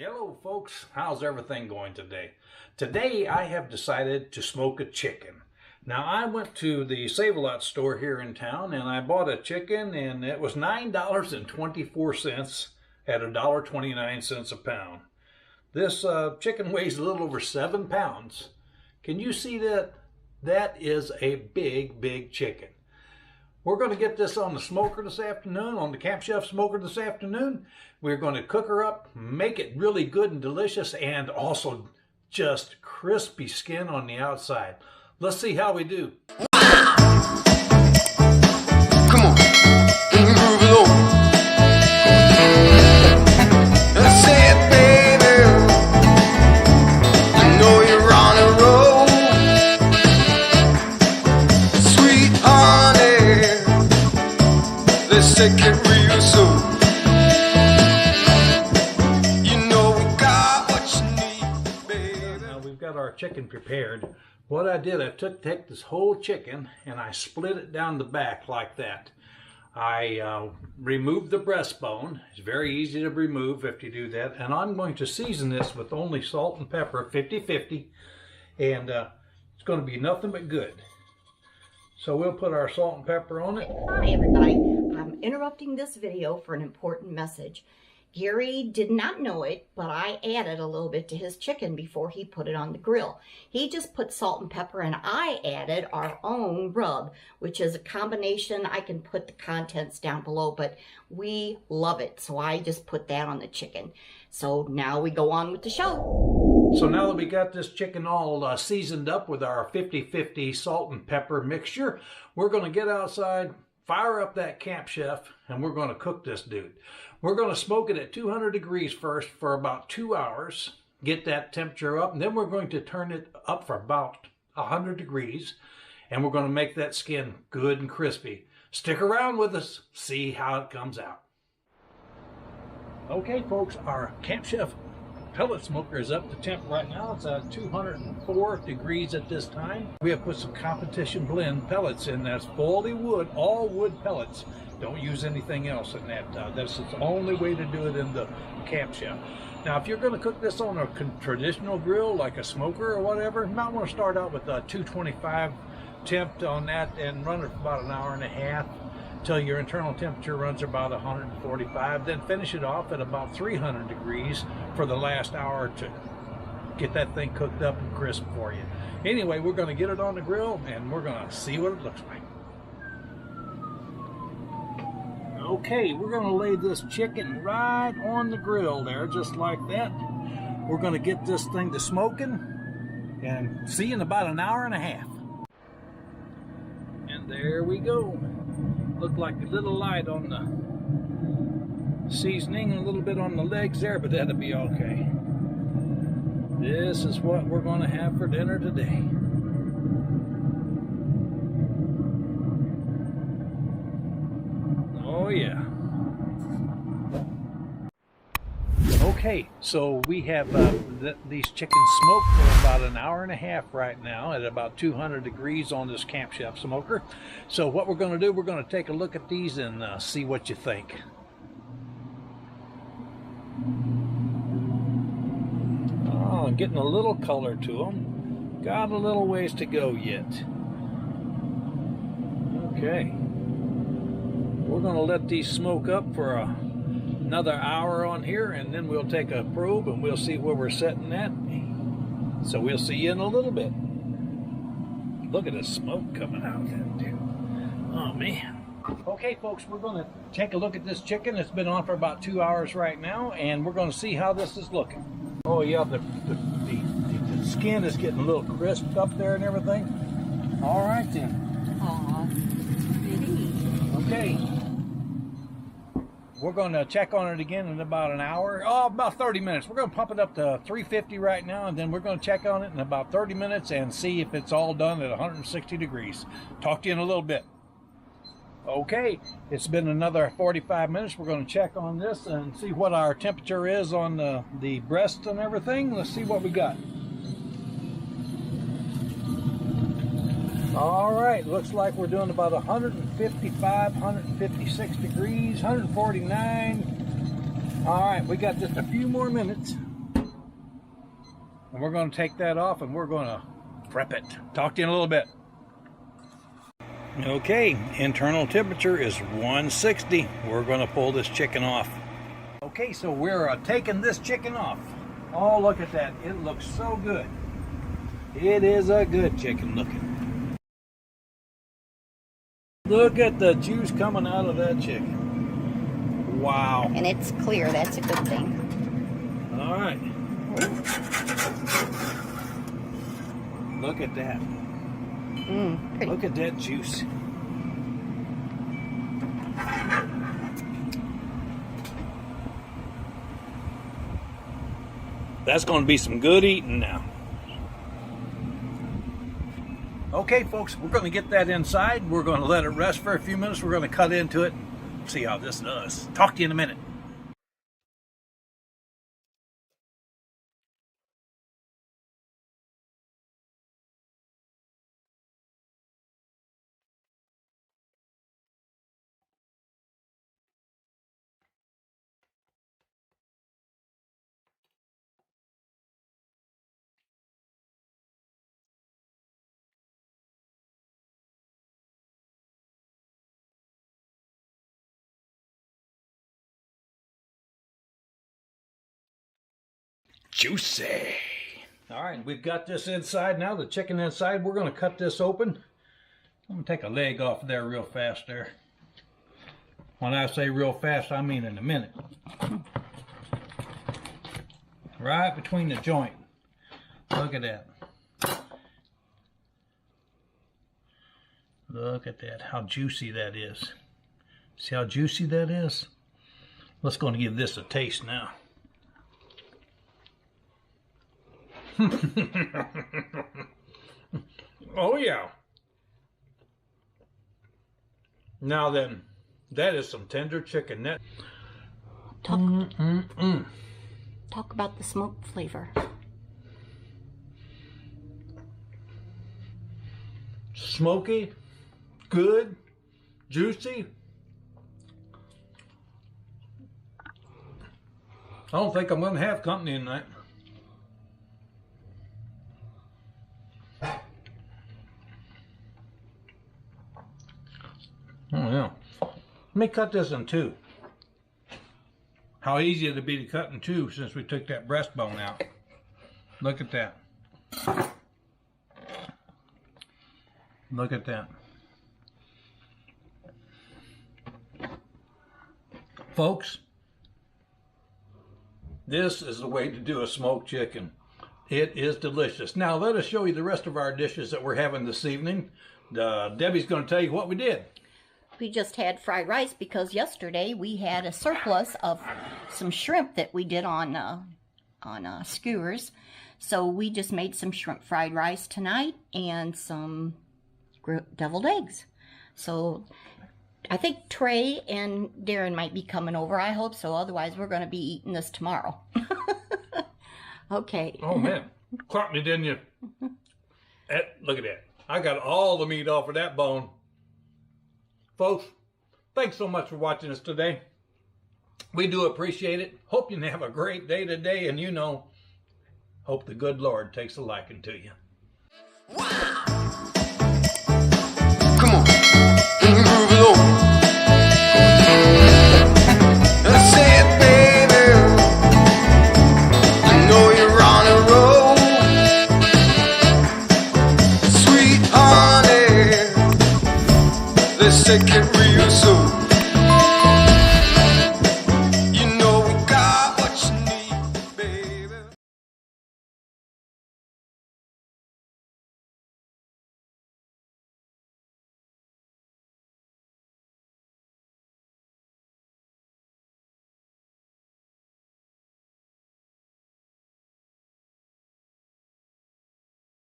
Hello folks, how's everything going today? Today I have decided to smoke a chicken. Now I went to the Save-A-Lot store here in town and I bought a chicken and it was $9.24 at $1.29 a pound. This chicken weighs a little over 7 pounds. Can you see that? That is a big chicken. We're going to get this on the smoker this afternoon, on the Camp Chef smoker this afternoon. We're going to cook her up, make it really good and delicious, and also just crispy skin on the outside. Let's see how we do. Come on, move it over. That's it, baby. I know you're on a roll. Sweet honey, let's take it real slow. You know we got what you need, baby. Now we've got our chicken prepared. What I did, I take this whole chicken and I split it down the back like that. I removed the breastbone. It's very easy to remove if you do that. And I'm going to season this with only salt and pepper, 50-50. And it's going to be nothing but good. So we'll put our salt and pepper on it. Hi everybody, I'm interrupting this video for an important message. Gary did not know it, but I added a little bit to his chicken before he put it on the grill. He just put salt and pepper, and I added our own rub, which is a combination. I can put the contents down below, but we love it, so I just put that on the chicken. So now we go on with the show. So now that we got this chicken all seasoned up with our 50-50 salt and pepper mixture, we're going to get outside, fire up that Camp Chef, and we're going to cook this dude. We're going to smoke it at 200 degrees first for about 2 hours, get that temperature up, and then we're going to turn it up for about 100 degrees, and we're going to make that skin good and crispy. Stick around with us, see how it comes out. Okay folks, our Camp Chef pellet smoker is up to temp right now. It's at 204 degrees at this time. We have put some competition blend pellets in. That's fully wood, all wood pellets. Don't use anything else in that. That's the only way to do it in the Camp Chef. Now, if you're going to cook this on a traditional grill, like a smoker or whatever, you might want to start out with a 225 temp on that and run it for about an hour and a half until your internal temperature runs about 145. Then finish it off at about 300 degrees for the last hour to get that thing cooked up and crisp for you. Anyway, we're going to get it on the grill and we're going to see what it looks like. Okay, we're going to lay this chicken right on the grill there, just like that. We're going to get this thing to smoking and see you in about an hour and a half. And there we go. Looked like a little light on the seasoning, a little bit on the legs there, but that'll be okay. This is what we're going to have for dinner today. Oh yeah. Okay, so we have these chickens smoked for about an hour and a half right now at about 200 degrees on this Camp Chef smoker. So what we're going to do, we're going to take a look at these and see what you think. Oh, getting a little color to them. Got a little ways to go yet. Okay. We're going to let these smoke up for another hour on here, and then we'll take a probe and we'll see where we're setting at. So we'll see you in a little bit. Look at the smoke coming out of that, dude. Oh man. Okay folks, we're going to take a look at this chicken. It's been on for about 2 hours right now, and we're going to see how this is looking. Oh yeah, the skin is getting a little crisped up there and everything. All right then. Aw, pretty. Okay. We're going to check on it again in about an hour. Oh, about 30 minutes. We're going to pump it up to 350 right now, and then we're going to check on it in about 30 minutes and see if it's all done at 160 degrees. Talk to you in a little bit. Okay, it's been another 45 minutes. We're going to check on this and see what our temperature is on the breast and everything. Let's see what we got. All right, looks like we're doing about 155, 156 degrees, 149. All right, we got just a few more minutes. And we're going to take that off and we're going to prep it. Talk to you in a little bit. Okay, internal temperature is 160. We're going to pull this chicken off. Okay, so we're taking this chicken off. Oh, look at that. It looks so good. It is a good chicken looking. Look at the juice coming out of that chicken. Wow. And it's clear. That's a good thing. All right. Look at that. Pretty. Look at that juice. That's going to be some good eating now. Okay, folks, we're going to get that inside. We're going to let it rest for a few minutes. We're going to cut into it and see how this does. Talk to you in a minute. Juicy. All right, we've got this inside now, the chicken inside. We're going to cut this open. I'm going to take a leg off there real fast there. When I say real fast, I mean in a minute. Right between the joint. Look at that. Look at that, how juicy that is. See how juicy that is? Let's go and give this a taste now. Oh yeah. Now then, that is some tender chicken. That Talk about the smoke flavor. Smoky, good, juicy. I don't think I'm going to have company tonight. Oh yeah. Let me cut this in two. How easy it'd be to cut in two since we took that breastbone out. Look at that. Look at that. Folks, this is the way to do a smoked chicken. It is delicious. Now let us show you the rest of our dishes that we're having this evening. Debbie's going to tell you what we did. We just had fried rice because yesterday we had a surplus of some shrimp that we did on skewers. So we just made some shrimp fried rice tonight and some deviled eggs. So I think Trey and Darren might be coming over. I hope so. Otherwise, we're going to be eating this tomorrow. Okay. Oh, man. Caught me, didn't you? Look at that. I got all the meat off of that bone. Folks, thanks so much for watching us today. We do appreciate it. Hope you have a great day today. And, you know, hope the good Lord takes a liking to you. Wow. Come on, groove it over. I said, baby, I know you're on a roll. Sweet honey, let's take it real slow.